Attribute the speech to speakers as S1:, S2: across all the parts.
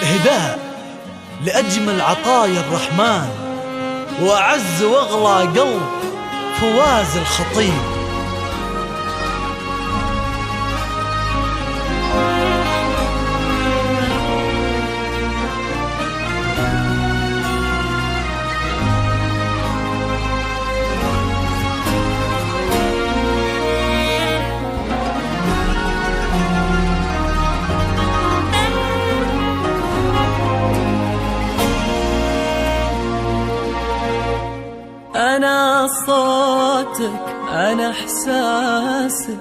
S1: هداء لأجمل عطايا الرحمن، وأعز وأغلى قلب فواز الخطيب.
S2: أنا صوتك، أنا إحساسك،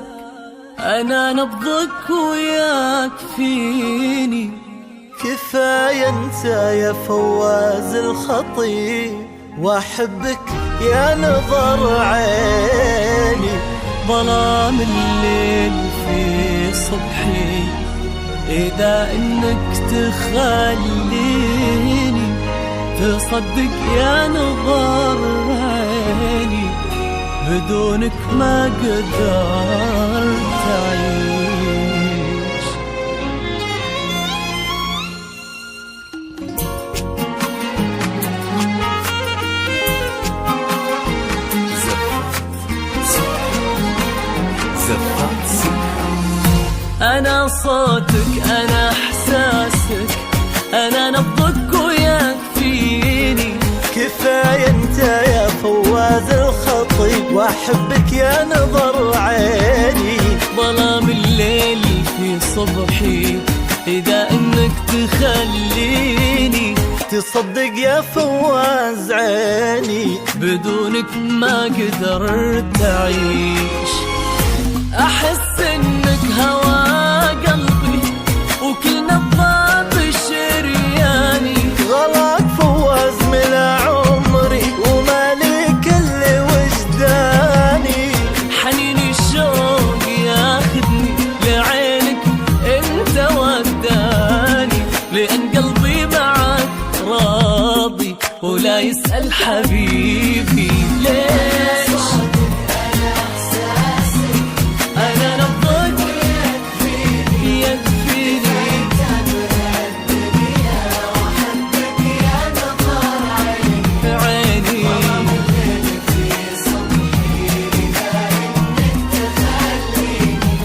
S2: أنا نبضك وياك فيني.
S3: كفاية انت يا فواز الخطيب، واحبك يا نظر عيني.
S2: ظلام الليل في صبحي، إذا إنك تخليني تصدق يا نظر عيني، بدونك ما قدرت أعيش. أنا صوتك، أنا إحساسك، أنا نبضك وياك فيني.
S3: كفاية انت يا فواز الخطيب، واحبك يا نظر عيني.
S2: ظلام الليل في صبحي، إذا إنك تخليني
S3: تصدق يا فواز عيني،
S2: بدونك ما قدرت أعيش. أحس إنك هوا قلبي وكل نبضة شرياني.
S3: غلاك فواز ملا عمري ومالي كل وجداني.
S2: حنين الشوق ياخذني لعينك انت وداني، لأن قلبي معك راضي ولا يسأل حبيبي ليش. أنا نبضك يكفيني، عيني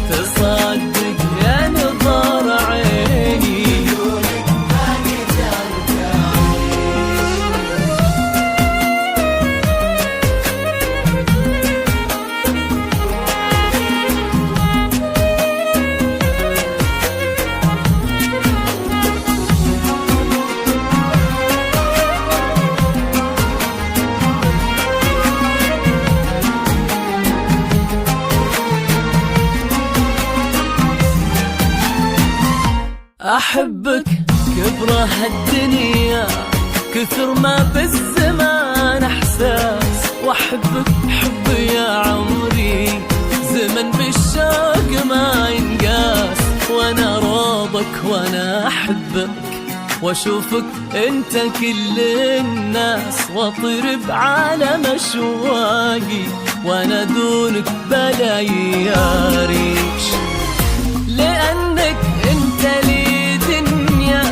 S2: تصدق يا نظر عيني. أحبك كبره هالدنيا، كثر ما بالزمان إحساس. وأحبك حب يا عمري، زمن بالشوق ما ينقاس. وأنا راضك وأنا أحبك، وأشوفك أنت كل الناس، وأطير بعالم أشواقي، وأنا دونك بلا ياريش. لأنك أنت لي دنيا،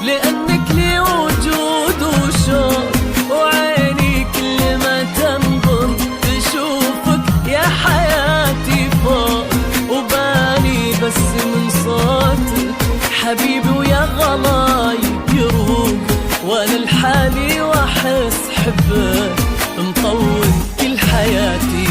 S2: لأنك لي وجود وشوق، وعيني كل ما تنظر تشوفك يا حياتي فوق. وبالي بس من صوتك حبيبي ويا غلاي يروق، وأنا لحالي وأحس حبك مطول كل حياتي.